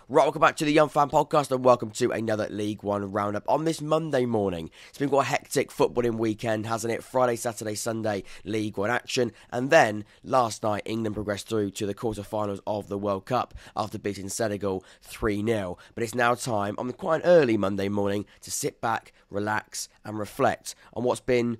Right, welcome back to the Young Fan Podcast and welcome to another League One roundup on this Monday morning. It's been quite a hectic footballing weekend, hasn't it? Friday, Saturday, Sunday, League One action. And then, last night, England progressed through to the quarter-finals of the World Cup after beating Senegal 3-0. But it's now time, on quite an early Monday morning, to sit back, relax and reflect on what's been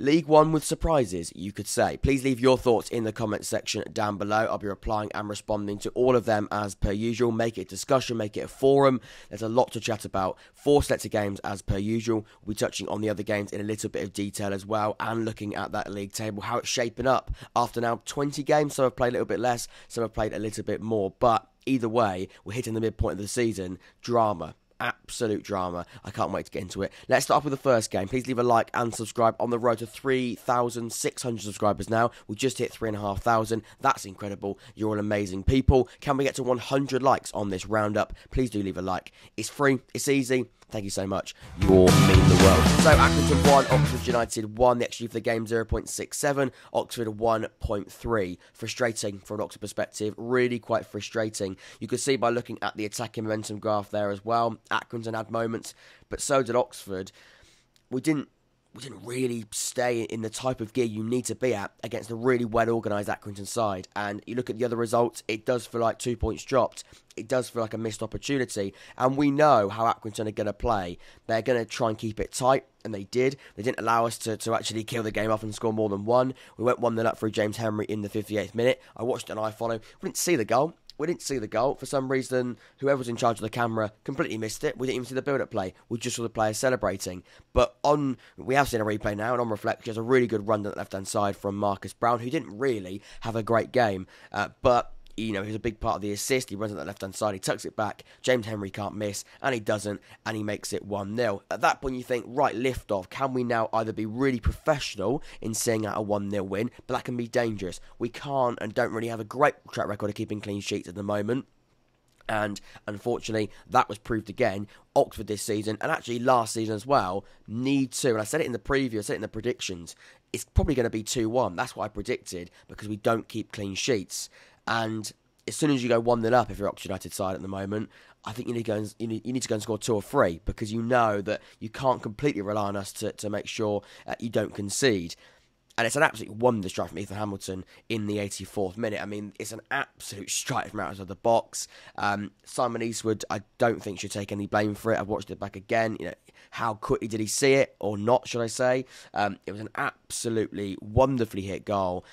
League One with surprises, you could say. Please leave your thoughts in the comments section down below. I'll be replying and responding to all of them as per usual. Make it a discussion, make it a forum. There's a lot to chat about. 4 sets of games as per usual. We'll be touching on the other games in a little bit of detail as well and looking at that league table, how it's shaping up after now 20 games. Some have played a little bit less, some have played a little bit more. But either way, we're hitting the midpoint of the season. Drama. Absolute drama. I can't wait to get into it. Let's start off with the first game. Please leave a like and subscribe. On the road to 3,600 subscribers now. We just hit 3,500. That's incredible. You're all amazing people. Can we get to 100 likes on this roundup? Please do leave a like. It's free. It's easy. Thank you so much. You all mean the world. So, Accrington 1, Oxford United 1. The XG for the game, 0.67. Oxford 1.3. Frustrating from an Oxford perspective. Really quite frustrating. You can see by looking at the attacking momentum graph there as well. Accrington had moments, but so did Oxford. We didn't really stay in the type of gear you need to be at against a really well-organised Accrington side. And you look at the other results, it does feel like 2 points dropped. It does feel like a missed opportunity. And we know how Accrington are going to play. They're going to try and keep it tight, and they did. They didn't allow us to actually kill the game off and score more than one. We went 1-0 up through James Henry in the 58th minute. I watched an iFollow. We didn't see the goal. For some reason, whoever was in charge of the camera completely missed it. We didn't even see the build-up play. We just saw the players celebrating. But we have seen a replay now, and on reflection, there's a really good run down the left-hand side from Marcus Brown, who didn't really have a great game. But he was a big part of the assist. He runs on that left-hand side, he tucks it back. James Henry can't miss, and he doesn't, and he makes it 1-0. At that point, you think, right, lift off. Can we now either be really professional in seeing out a 1-0 win, but that can be dangerous. We can't and don't really have a great track record of keeping clean sheets at the moment. And unfortunately, that was proved again. Oxford this season, and actually last season as well, need to, and I said it in the preview, I said it in the predictions, it's probably going to be 2-1. That's what I predicted, because we don't keep clean sheets. And as soon as you go 1-0 up, if you're Oxford United side at the moment, I think you need to go and score 2 or 3, because you know that you can't completely rely on us to make sure you don't concede. And it's an absolute wonder strike from Ethan Hamilton in the 84th minute. I mean, it's an absolute strike from outside the box. Simon Eastwood, I don't think should take any blame for it. I've watched it back again. How quickly did he see it, or not, should I say? It was an absolutely wonderfully hit goal.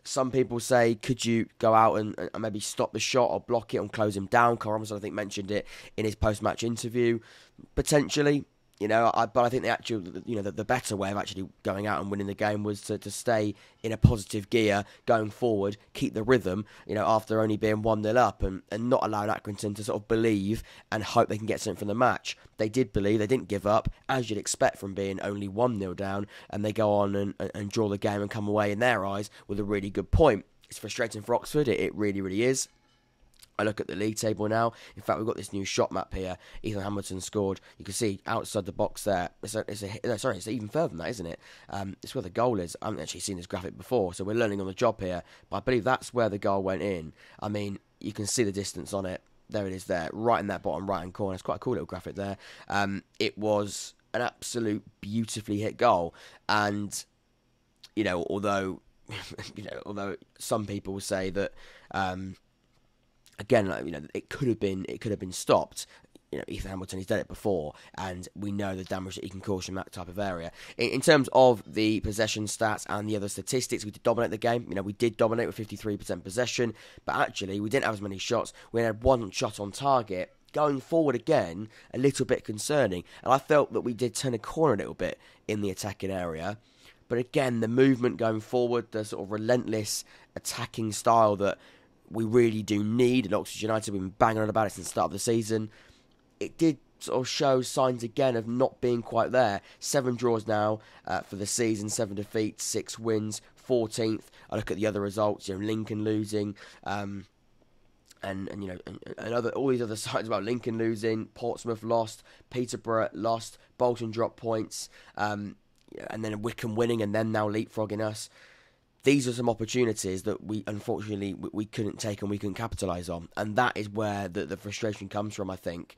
Some people say, could you go out and maybe stop the shot or block it and close him down? Carl Robinson, I think, mentioned it in his post-match interview. Potentially, but I think the better way of actually going out and winning the game was to stay in a positive gear going forward, keep the rhythm, after only being 1-0 up and not allow Accrington to sort of believe and hope they can get something from the match. They did believe, they didn't give up, as you'd expect from being only 1-0 down, and they go on and draw the game and come away in their eyes with a really good point. It's frustrating for Oxford, it really, really is. I look at the league table now. In fact, we've got this new shot map here. Ethan Hamilton scored. You can see outside the box there. It's even further than that, isn't it? It's where the goal is. I haven't actually seen this graphic before, so we're learning on the job here. But I believe that's where the goal went in. I mean, you can see the distance on it. There it is there, right in that bottom right-hand corner. It's quite a cool little graphic there. It was an absolute beautifully hit goal. And, although some people say that... Again, it could have been stopped. Ethan Hamilton, he's done it before, and we know the damage that he can cause from that type of area. In terms of the possession stats and the other statistics, we did dominate the game. We did dominate with 53% possession, but actually we didn't have as many shots. We had 1 shot on target. Going forward again, a little bit concerning, and I felt that we did turn a corner a little bit in the attacking area. But again, the movement going forward, the sort of relentless attacking style that we really do need, and Oxford United, we've been banging on about it since the start of the season. It did sort of show signs again of not being quite there. 7 draws now for the season, 7 defeats, 6 wins, 14th. I look at the other results, Lincoln losing, and all these other sides about Lincoln losing, Portsmouth lost, Peterborough lost, Bolton dropped points, and then Wycombe winning, and then now leapfrogging us. these are some opportunities that we unfortunately we couldn't take and we couldn't capitalise on, and that is where the frustration comes from, I think.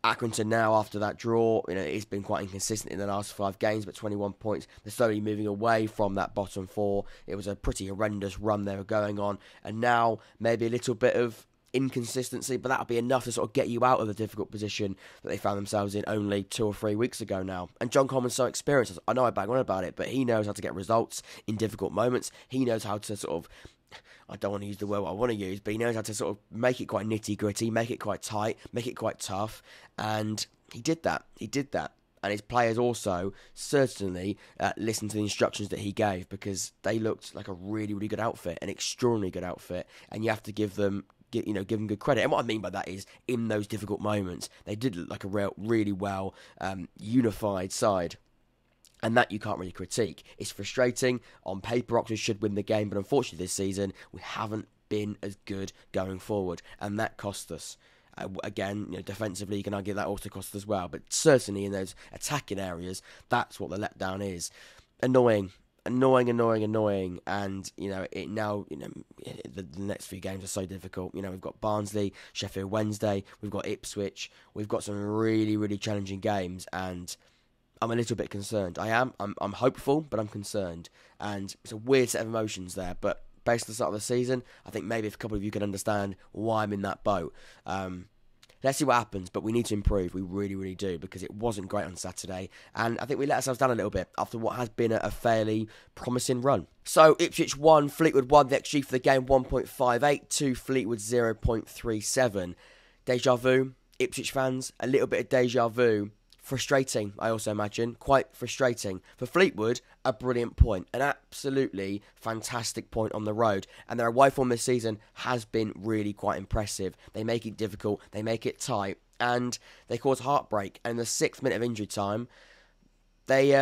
Accrington now, after that draw, it's been quite inconsistent in the last 5 games, but 21 points. They're slowly moving away from that bottom 4. It was a pretty horrendous run they were going on, and now maybe a little bit of inconsistency, but that'll be enough to sort of get you out of the difficult position that they found themselves in only 2 or 3 weeks ago now. And John Coleman's so experienced. I know I bang on about it, but he knows how to get results in difficult moments. He knows how to sort of, I don't want to use the word I want to use, but he knows how to sort of make it quite nitty-gritty, make it quite tight, make it quite tough, and he did that. And his players also certainly listened to the instructions that he gave, because they looked like a really, really good outfit, an extraordinarily good outfit, and you have to give them good credit. And what I mean by that is, in those difficult moments, they did look like a really well unified side. And that you can't really critique. It's frustrating. On paper, Oxford should win the game, but unfortunately this season, we haven't been as good going forward, and that cost us. Again, defensively, you can argue that also cost us as well, but certainly in those attacking areas, that's what the letdown is. Annoying, and it now, the next few games are so difficult. We've got Barnsley, Sheffield Wednesday, we've got Ipswich, we've got some really, really challenging games, and I'm a little bit concerned. I'm hopeful, but I'm concerned. And it's a weird set of emotions there. But based on the start of the season, I think maybe if a couple of you can understand why I'm in that boat. Let's see what happens, but we need to improve. We really, really do, because it wasn't great on Saturday. And I think we let ourselves down a little bit after what has been a fairly promising run. So Ipswich 1, Fleetwood 1. The XG for the game 1.58 to Fleetwood 0.37. Deja vu. Ipswich fans, a little bit of deja vu. Frustrating, I also imagine. Quite frustrating. For Fleetwood, a brilliant point. An absolutely fantastic point on the road. And their away form this season has been really quite impressive. They make it difficult, they make it tight, and they cause heartbreak. And in the 6th minute of injury time, they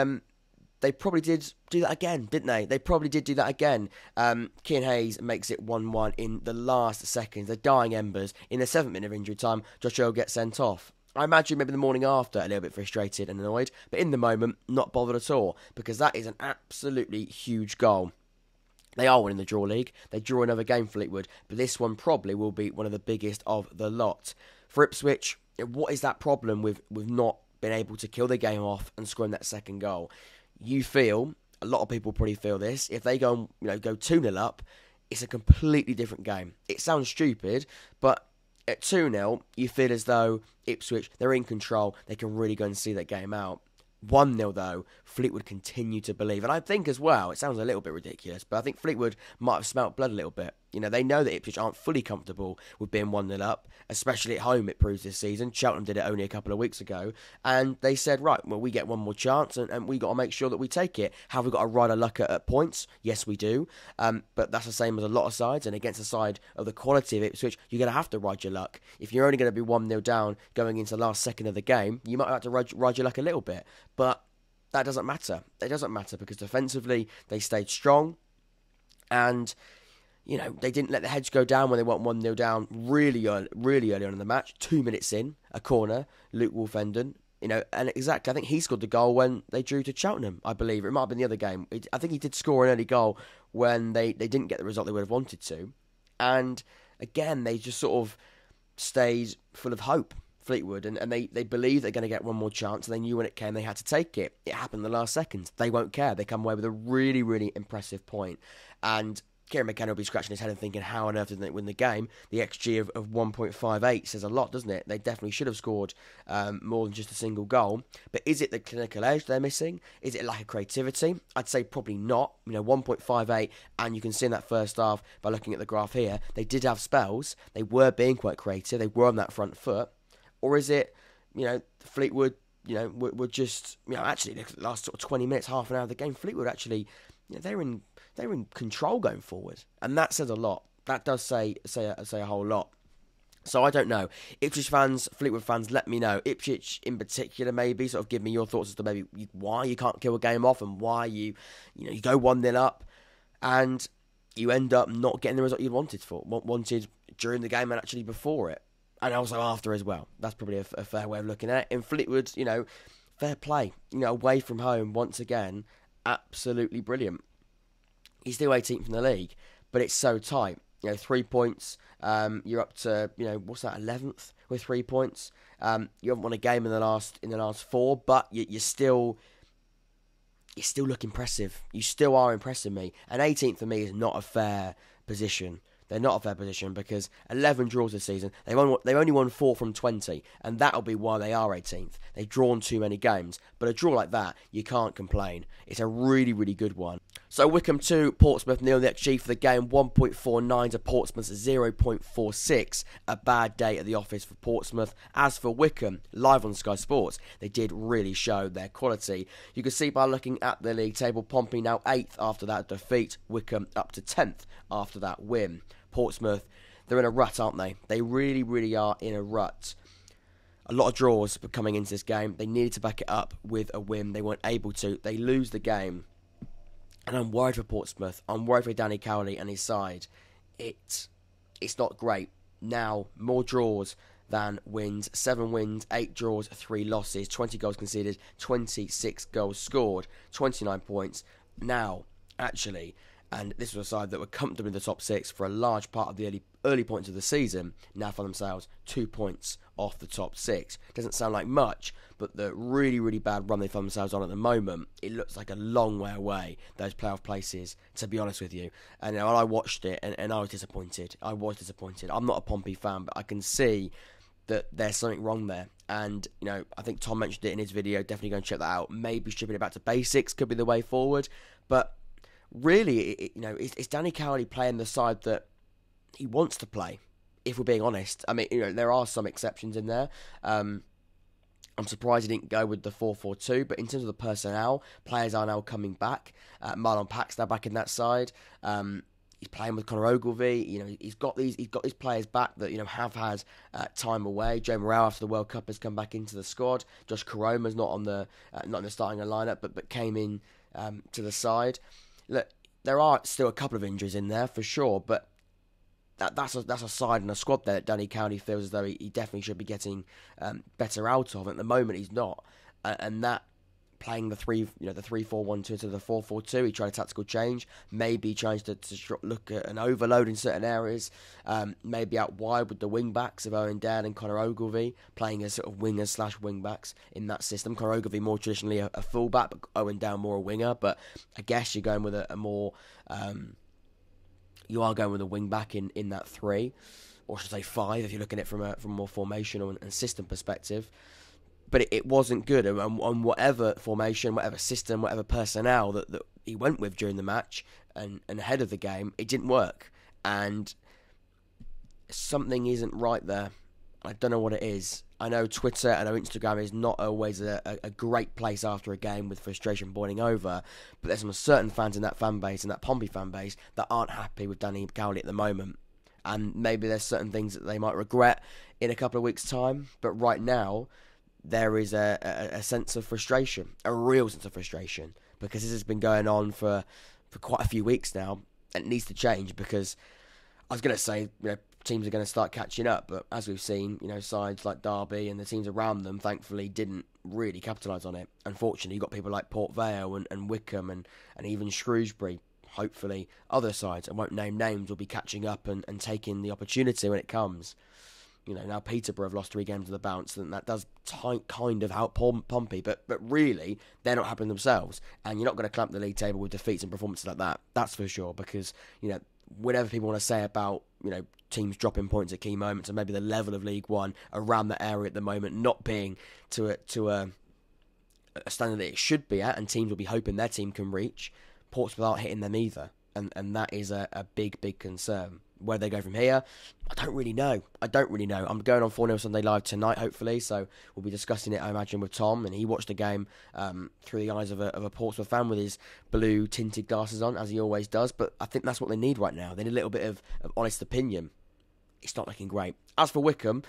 probably did do that again, didn't they? They probably did do that again. Kean Hayes makes it 1-1 in the last seconds. The dying embers. In the 7th minute of injury time, Josh Earl gets sent off. I imagine maybe the morning after, a little bit frustrated and annoyed, but in the moment, not bothered at all, because that is an absolutely huge goal. They are winning the draw league. They draw another game, Fleetwood, but this one probably will be one of the biggest of the lot. For Ipswich, what is that problem with not being able to kill the game off and scoring that second goal? You feel, a lot of people probably feel this, if they go 2-0 up, it's a completely different game. It sounds stupid, but at 2-0, you feel as though Ipswich, they're in control. They can really go and see that game out. 1-0 though, Fleetwood continue to believe. And I think as well, it sounds a little bit ridiculous, but I think Fleetwood might have smelt blood a little bit. They know that Ipswich aren't fully comfortable with being 1-0 up, especially at home, it proves this season. Cheltenham did it only a couple of weeks ago. And they said, right, well, we get one more chance and we got to make sure that we take it. Have we got to ride our luck at points? Yes, we do. But that's the same as a lot of sides. And against a side of the quality of Ipswich, you're going to have to ride your luck. If you're only going to be 1-0 down going into the last second of the game, you might have to ride your luck a little bit. But that doesn't matter. It doesn't matter because defensively, they stayed strong. And they didn't let the heads go down when they went 1-0 down really early on in the match. 2 minutes in, a corner, Luke Wolfenden. And exactly, I think he scored the goal when they drew to Cheltenham, I believe. It might have been the other game. I think he did score an early goal when they didn't get the result they would have wanted to. And again, they just sort of stayed full of hope, Fleetwood, and they believed they're going to get one more chance, and they knew when it came they had to take it. It happened in the last seconds. They won't care. They come away with a really, really impressive point. And Kieran McKenna will be scratching his head and thinking, how on earth did they win the game? The XG of 1.58 says a lot, doesn't it? They definitely should have scored more than just a single goal. But is it the clinical edge they're missing? Is it lack of creativity? I'd say probably not. 1.58, and you can see in that first half, by looking at the graph here, they did have spells. They were being quite creative. They were on that front foot. Or is it, Fleetwood, were just, actually, look at the last sort of 20 minutes, half an hour of the game, Fleetwood actually, they're in control going forward, and that says a lot. That does say a whole lot. So I don't know. Ipswich fans, Fleetwood fans, let me know. Ipswich in particular, maybe sort of give me your thoughts as to maybe why you can't kill a game off and why you go 1-0 up and you end up not getting the result you wanted during the game and actually before it, and also after as well. That's probably a fair way of looking at it. In Fleetwood, fair play. Away from home once again, absolutely brilliant. He's still 18th in the league, but it's so tight. 3 points. You're up to, what's that, 11th with 3 points. You haven't won a game in the last 4, but you're still look impressive. You still are impressing me. And 18th for me is not a fair position. They're not a fair position because 11 draws this season. They've only won 4 from 20, and that'll be why they are 18th. They've drawn too many games, but a draw like that, you can't complain. It's a really, really good one. So Wycombe 2, Portsmouth 0. The XG for the game 1.49 to Portsmouth's 0.46. A bad day at the office for Portsmouth. As for Wycombe, live on Sky Sports, they did really show their quality. You can see by looking at the league table, Pompey now 8th after that defeat. Wycombe up to 10th after that win. Portsmouth, they're in a rut, aren't they? They really, really are in a rut. A lot of draws coming into this game. They needed to back it up with a win. They weren't able to. They lose the game. And I'm worried for Portsmouth. I'm worried for Danny Cowley and his side. It's not great. Now, more draws than wins. 7 wins, 8 draws, 3 losses. 20 goals conceded, 26 goals scored, 29 points. Now, actually, and this was a side that were comfortably in the top 6 for a large part of the early points of the season, now find themselves 2 points off the top 6. Doesn't sound like much, but the really, really bad run they find themselves on at the moment, it looks like a long way away, those playoff places, to be honest with you. And I watched it, and I was disappointed. I'm not a Pompey fan, but I can see that there's something wrong there. And, I think Tom mentioned it in his video, definitely go and check that out. Maybe stripping it back to basics could be the way forward, but really, it's Danny Cowley playing the side that he wants to play, if we're being honest. I mean, there are some exceptions in there. I'm surprised he didn't go with the 4-4-2, but in terms of the personnel, players are now coming back. Marlon Pack's now back in that side. He's playing with Conor Ogilvie. He's got these players back that have had time away. Joe Morrell after the World Cup has come back into the squad. Josh Karoma's not in the starting lineup, but came in to the side. Look, there are still a couple of injuries in there for sure, but that's a side and a squad there that Danny Cowley feels as though he definitely should be getting better out of. At the moment, he's not, and that playing the 3-4-1-2 to the 4-4-2, he tried a tactical change. Maybe he tries to look at an overload in certain areas. Maybe out wide with the wing backs of Owen Down and Conor Ogilvie playing as sort of wingers/wing backs in that system. Conor Ogilvie more traditionally a fullback, but Owen Down more a winger. But I guess you're going with a more you are going with a wing back in that 3, or should I say 5 if you're looking at it from a more formational and system perspective. But it wasn't good, and whatever formation, whatever system, whatever personnel that he went with during the match and ahead of the game, it didn't work. And something isn't right there. I don't know what it is. I know Twitter, I know Instagram is not always a great place after a game with frustration boiling over, but there's some certain fans in that fan base, in that Pompey fan base, that aren't happy with Danny Cowley at the moment. And maybe there's certain things that they might regret in a couple of weeks' time, but right now, there is a sense of frustration, a real sense of frustration, because this has been going on for quite a few weeks now, and it needs to change, because I was going to say, teams are going to start catching up, but as we've seen, sides like Derby and the teams around them, thankfully, didn't really capitalise on it. Unfortunately, you've got people like Port Vale and Wycombe and even Shrewsbury. Hopefully, other sides, I won't name names, will be catching up and taking the opportunity when it comes. Now Peterborough have lost 3 games of the bounce, and that does kind of help Pompey, but really, they're not happy themselves, and you're not going to clamp the league table with defeats and performances like that. That's for sure, because, whatever people want to say about, teams dropping points at key moments, and maybe the level of League One around that area at the moment not being to a standard that it should be at, and teams will be hoping their team can reach, Portsmouth aren't hitting them either, and that is a big concern. Where they go from here, I don't really know. I'm going on 4-0 Sunday Live tonight, hopefully, so we'll be discussing it, I imagine, with Tom, and he watched the game through the eyes of a Portsmouth fan with his blue tinted glasses on, as he always does, but I think that's what they need right now. They need a little bit of honest opinion. It's not looking great. As for Wycombe,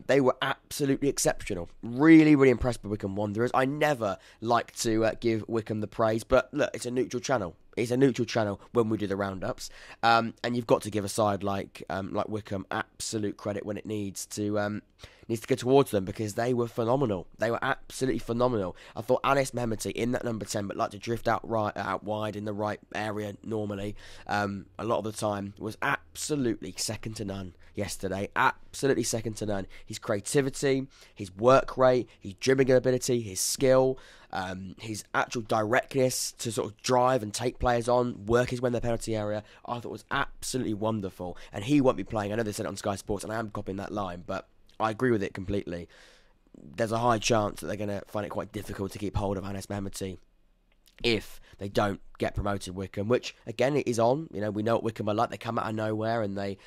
they were absolutely exceptional. Really, really impressed by Wycombe Wanderers. I never like to give Wycombe the praise, but look, it's a neutral channel. It's a neutral channel when we do the roundups, and you've got to give a side like Wycombe absolute credit when it needs to needs to go towards them because they were phenomenal. They were absolutely phenomenal. I thought Anis Mehmeti in that number 10, but like to drift out wide in the right area normally, a lot of the time, was absolutely second to none yesterday. Absolutely second to none. His creativity, his work rate, his dribbling ability, his skill, his actual directness to sort of drive and take players on, work his way in the penalty area, I thought was absolutely wonderful. And he won't be playing. I know they said it on Sky Sports, and I am copying that line, but I agree with it completely. There's a high chance that they're going to find it quite difficult to keep hold of Anis Mehmeti if they don't get promoted, Wycombe, which again it is on. You know, we know what Wycombe are like. They come out of nowhere and they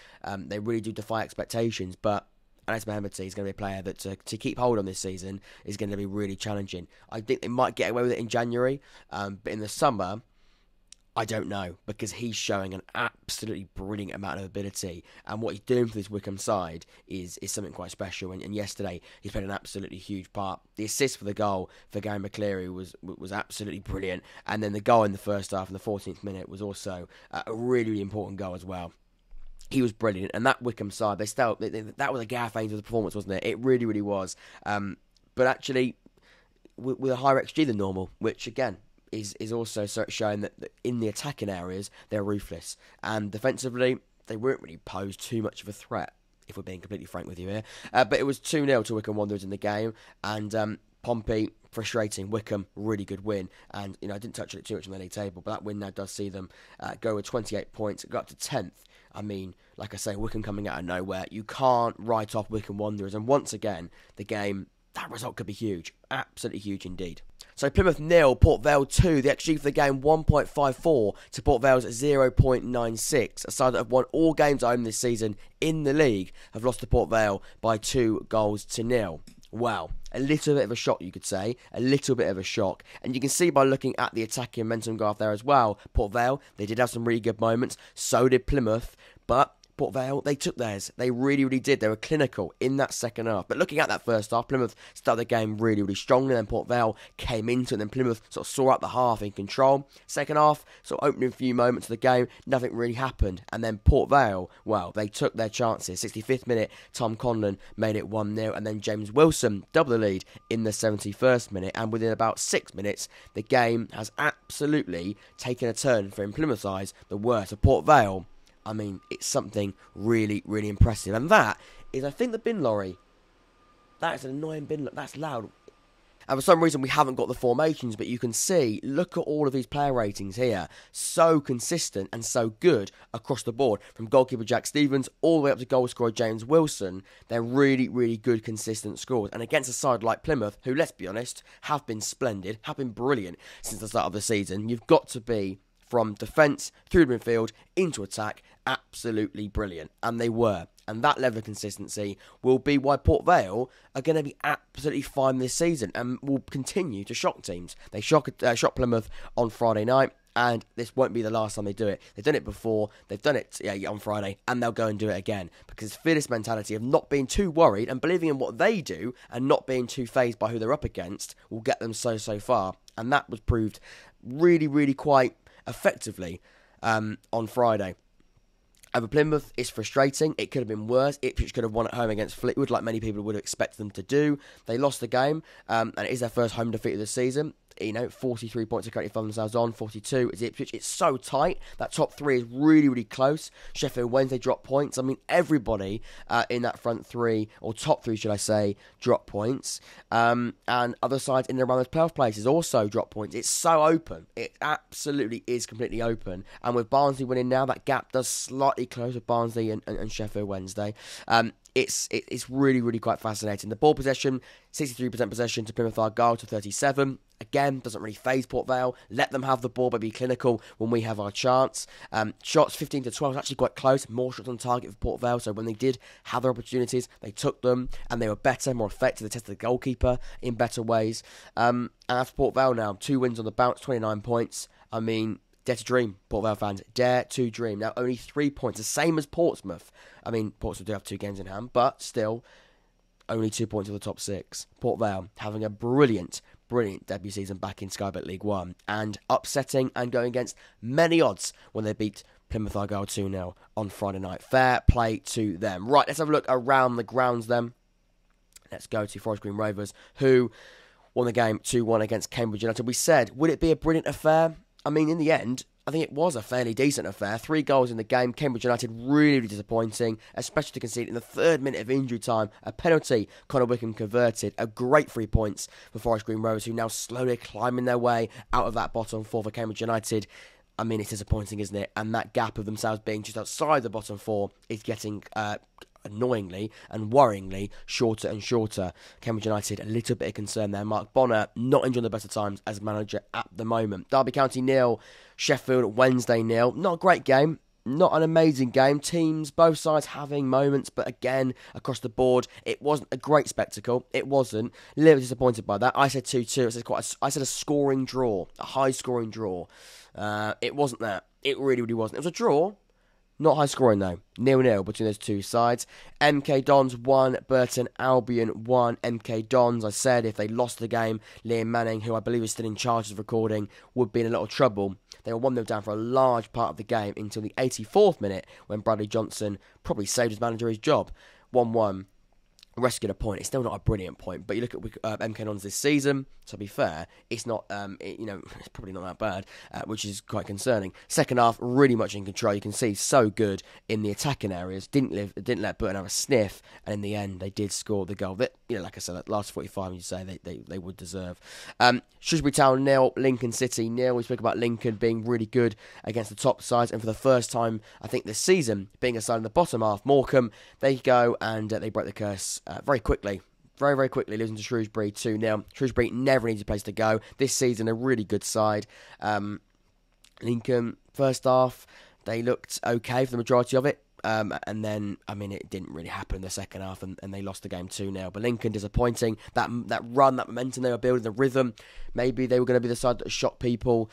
really do defy expectations. But Anis Mehmeti is going to be a player that to keep hold on this season is going to be really challenging. I think they might get away with it in January, but in the summer, I don't know, because he's showing an absolutely brilliant amount of ability, and what he's doing for this Wycombe side is something quite special. And yesterday, he's played an absolutely huge part. The assist for the goal for Gary McCleary was absolutely brilliant, and then the goal in the first half in the 14th minute was also a really, really important goal as well. He was brilliant, and that Wycombe side, that was a Gareth Ainsworth performance, wasn't it? It really, really was. But actually, with a higher XG than normal, which again is also showing that in the attacking areas they're ruthless, and defensively they weren't really posed too much of a threat, if we're being completely frank with you here. But it was 2-0 to Wycombe Wanderers in the game, and Pompey, frustrating. Wycombe, really good win. And, you know, I didn't touch on it too much on the league table, but that win now does see them go with 28 points, go up to 10th. I mean, like I say, Wycombe coming out of nowhere. You can't write off Wycombe Wanderers. And once again, the game, that result could be huge. Absolutely huge indeed. So Plymouth 0, Port Vale 2. The XG for the game 1.54 to Port Vale's 0.96. A side that have won all games at home this season in the league have lost to Port Vale by 2-0. Wow, a little bit of a shock, you could say. A little bit of a shock. And you can see by looking at the attacking momentum graph there as well. Port Vale, they did have some really good moments. So did Plymouth. But Port Vale, they took theirs. They really, really did. They were clinical in that second half. But looking at that first half, Plymouth started the game really, really strongly. Then Port Vale came into it. And then Plymouth sort of saw out the half in control. Second half, sort of opening a few moments of the game, nothing really happened. And then Port Vale, well, they took their chances. 65th minute, Tom Conlon made it 1-0. And then James Wilson doubled the lead in the 71st minute. And within about 6 minutes, the game has absolutely taken a turn for, in Plymouth's eyes, the worst. For Port Vale, I mean, it's something really, really impressive. And that is, I think, the bin lorry. That is an annoying bin lorry. That's loud. And for some reason, we haven't got the formations, but you can see, look at all of these player ratings here. So consistent and so good across the board. From goalkeeper Jack Stevens all the way up to goal scorer James Wilson. They're really, really good, consistent scores. And against a side like Plymouth, who, let's be honest, have been splendid, have been brilliant since the start of the season, you've got to be, from defence through the midfield into attack, absolutely brilliant. And they were. And that level of consistency will be why Port Vale are going to be absolutely fine this season and will continue to shock teams. They shocked Plymouth on Friday night, and this won't be the last time they do it. They've done it before, they've done it on Friday, and they'll go and do it again. Because it's fearless mentality of not being too worried and believing in what they do and not being too fazed by who they're up against will get them so far. And that was proved really, really quite effectively on Friday. Over Plymouth, it's frustrating. It could have been worse. Ipswich could have won at home against Fleetwood, like many people would have expected them to do. They lost the game, and it is their first home defeat of the season. You know, 43 points are currently found themselves on, 42 is Ipswich. It's so tight. That top three is really, really close. Sheffield Wednesday dropped points. I mean, everybody in that front three, or top three, should I say, dropped points. And other sides in and around those playoff places also dropped points. It's so open. It absolutely is completely open. And with Barnsley winning now, that gap does slightly close with Barnsley and Sheffield Wednesday. It's really, really quite fascinating. The ball possession, 63% possession to Plymouth Argyle to 37. Again, doesn't really faze Port Vale. Let them have the ball, but be clinical when we have our chance. Shots 15 to 12 is actually quite close. More shots on target for Port Vale. So when they did have their opportunities, they took them, and they were better, more effective. They tested the goalkeeper in better ways. And as for Port Vale now, 2 wins on the bounce, 29 points. I mean, dare to dream, Port Vale fans. Dare to dream. Now, only 3 points, the same as Portsmouth. I mean, Portsmouth do have 2 games in hand, but still, only 2 points of the top 6. Port Vale having a brilliant debut season back in Sky Bet League One, and upsetting and going against many odds when they beat Plymouth Argyle 2-0 on Friday night. Fair play to them. Right, let's have a look around the grounds then. Let's go to Forest Green Rovers, who won the game 2-1 against Cambridge United. We said, would it be a brilliant affair? I mean, in the end, I think it was a fairly decent affair. 3 goals in the game. Cambridge United really disappointing, especially to concede in the 3rd minute of injury time. A penalty Connor Wycombe converted. A great 3 points for Forest Green Rovers, who now slowly climbing their way out of that bottom 4 for Cambridge United. I mean, it's disappointing, isn't it? And that gap of themselves being just outside the bottom 4 is getting annoyingly and worryingly shorter and shorter. Cambridge United, a little bit of concern there. Mark Bonner not enjoying the best of times as manager at the moment. Derby County 0, Sheffield Wednesday 0. Not a great game. Not an amazing game. Teams, both sides having moments, but again, across the board, it wasn't a great spectacle. It wasn't. A little disappointed by that. I said 2-2. I said a scoring draw. A high-scoring draw. It wasn't that. It really wasn't. It was a draw. Not high scoring though. 0-0 between those two sides. MK Dons 1, Burton Albion 1. MK Dons, I said, if they lost the game, Liam Manning, who I believe is still in charge of recording, would be in a lot of trouble. They were 1-0 down for a large part of the game until the 84th minute when Bradley Johnson probably saved his manager his job. 1-1. Rescued a point. It's still not a brilliant point, but you look at MK Dons this season. To be fair, it's not. It's probably not that bad, which is quite concerning. Second half, really much in control. You can see so good in the attacking areas. Didn't let Burton have a sniff, and in the end, they did score the goal that, like I said, that last 45, you say they would deserve. Shrewsbury Town 0, Lincoln City 0. We spoke about Lincoln being really good against the top sides, and for the first time, I think this season, being a side in the bottom half, Morecambe, they go and they break the curse. Very quickly, losing to Shrewsbury 2-0. Shrewsbury never needs a place to go. This season, a really good side. Lincoln, first half, they looked okay for the majority of it. And then, it didn't really happen in the second half, and they lost the game 2-0. But Lincoln, disappointing. That run, that momentum they were building, the rhythm. Maybe they were going to be the side that shocked people.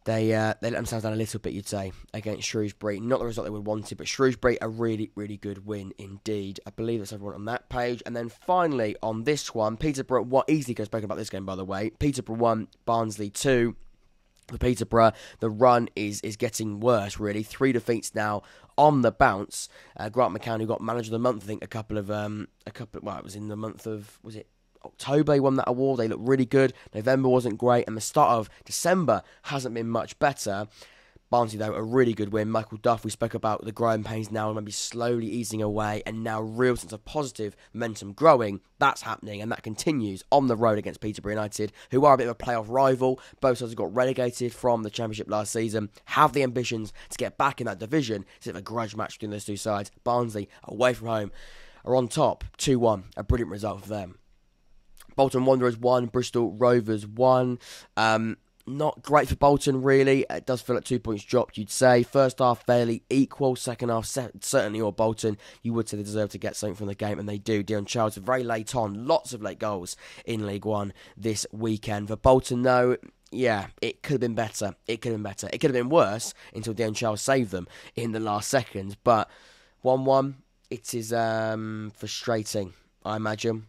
They let themselves down a little bit, you'd say, against Shrewsbury. Not the result they would wanted, but Shrewsbury, a really, really good win indeed. I believe that's everyone on that page. And then finally, on this one, Peterborough, easily could have spoken about this game, by the way. Peterborough 1, Barnsley 2. For Peterborough, the run is getting worse, really. 3 defeats now on the bounce. Grant McCann, who got Manager of the Month, I think, it was in the month of, was it October, he won that award. They looked really good. November wasn't great, and the start of December hasn't been much better. Barnsley, though, a really good win. Michael Duff, we spoke about the growing pains now, maybe slowly easing away, and now real sense of positive momentum growing. That's happening, and that continues on the road against Peterborough United, who are a bit of a playoff rival. Both sides have got relegated from the Championship last season, have the ambitions to get back in that division. It's a bit of a grudge match between those two sides. Barnsley, away from home, are on top, 2-1, a brilliant result for them. Bolton Wanderers 1, Bristol Rovers 1. Not great for Bolton, really. It does feel like 2 points dropped, you'd say. First half, fairly equal. Second half, certainly or Bolton, you would say they deserve to get something from the game, and they do. Dion Charles, very late on. Lots of late goals in League One this weekend. For Bolton, though, yeah, it could have been better. It could have been worse until Dion Charles saved them in the last seconds. But 1-1, it is frustrating, I imagine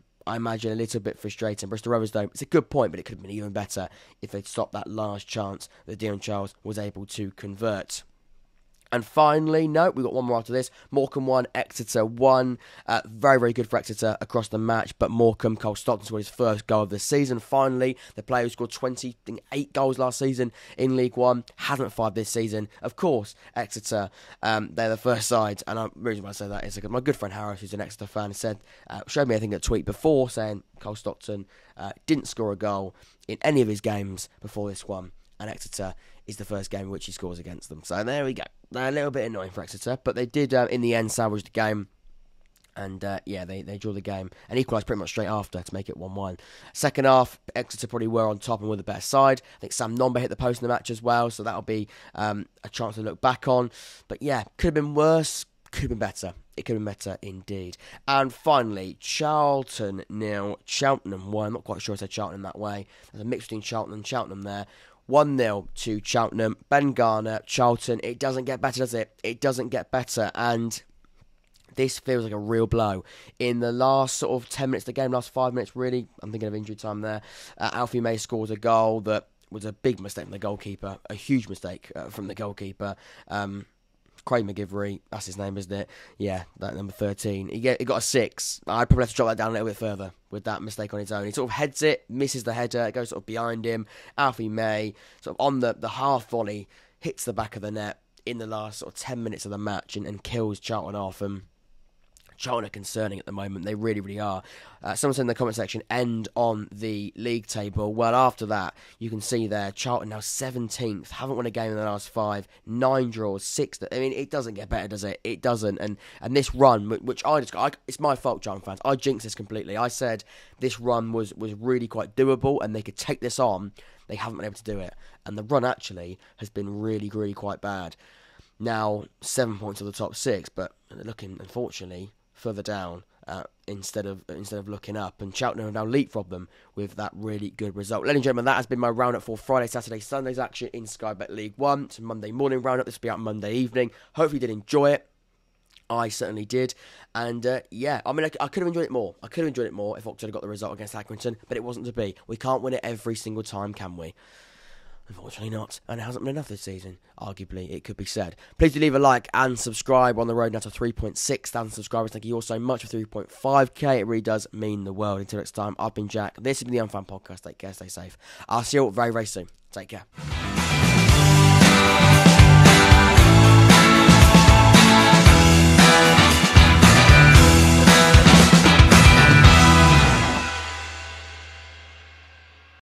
a little bit frustrating. Bristol Rovers, though, it's a good point, but it could have been even better if they'd stopped that last chance that Dion Charles was able to convert. And finally, no, we've got one more after this. Morecambe 1, Exeter 1. Very, very good for Exeter across the match, but Morecambe, Cole Stockton scored his first goal of the season. Finally, the player who scored 28 goals last season in League One hasn't fired this season. Of course, Exeter, they're the first side, and the reason why I say that is because my good friend Harris, who's an Exeter fan, showed me, I think, a tweet before saying Cole Stockton didn't score a goal in any of his games before this one, and Exeter is the first game in which he scores against them. So there we go. They're a little bit annoying for Exeter, but they did, in the end, salvage the game. And, they drew the game and equalised pretty much straight after to make it 1-1. Second half, Exeter probably were on top and were the better side. I think Sam Nomba hit the post in the match as well, so that'll be a chance to look back on. But, yeah, could have been worse, could have been better. It could have been better indeed. And finally, Charlton 0, Cheltenham 1. I'm not quite sure I said Charlton that way. There's a mix between Charlton and Cheltenham there. 1-0 to Cheltenham. Ben Garner, Charlton. It doesn't get better, does it? It doesn't get better. And this feels like a real blow. In the last sort of 10 minutes of the game, last 5 minutes, really, I'm thinking of injury time there. Alfie May scores a goal that was a big mistake from the goalkeeper. A huge mistake from the goalkeeper. Craig McGivery, that's his name, isn't it? Yeah, that number 13. He got a 6. I'd probably have to drop that down a little bit further with that mistake on his own. He sort of heads it, misses the header, it goes sort of behind him. Alfie May, sort of on the half volley, hits the back of the net in the last sort of 10 minutes of the match and kills Charlton off. And Charlton are concerning at the moment. They really, really are. Someone said in the comment section, end on the league table. Well, after that, you can see there, Charlton now 17th. Haven't won a game in the last 5. 9 draws, 6. I mean, it doesn't get better, does it? It doesn't. And this run, which it's my fault, Charlton fans. I jinxed this completely. I said this run was really quite doable and they could take this on. They haven't been able to do it. And the run actually has been really, really quite bad. Now, 7 points of the top 6, but looking, unfortunately, further down instead of looking up, and Cheltenham have now leapfrogged them with that really good result. Ladies and gentlemen, that has been my roundup for Friday, Saturday, Sunday's action in Sky Bet League 1. It's a Monday morning roundup. This will be out Monday evening. Hopefully you did enjoy it. I certainly did, and yeah, I mean, I could have enjoyed it more. I could have enjoyed it more if Oxford had got the result against Accrington, but it wasn't to be. We can't win it every single time, can we? Unfortunately not, and it hasn't been enough this season, arguably, it could be said. Please do leave a like and subscribe. On the road now to 3,600 subscribers. Thank you all so much for 3.5k. It really does mean the world. Until next time, I've been Jack. This has been the Unfan Podcast. Take care, stay safe. I'll see you all very, very soon. Take care.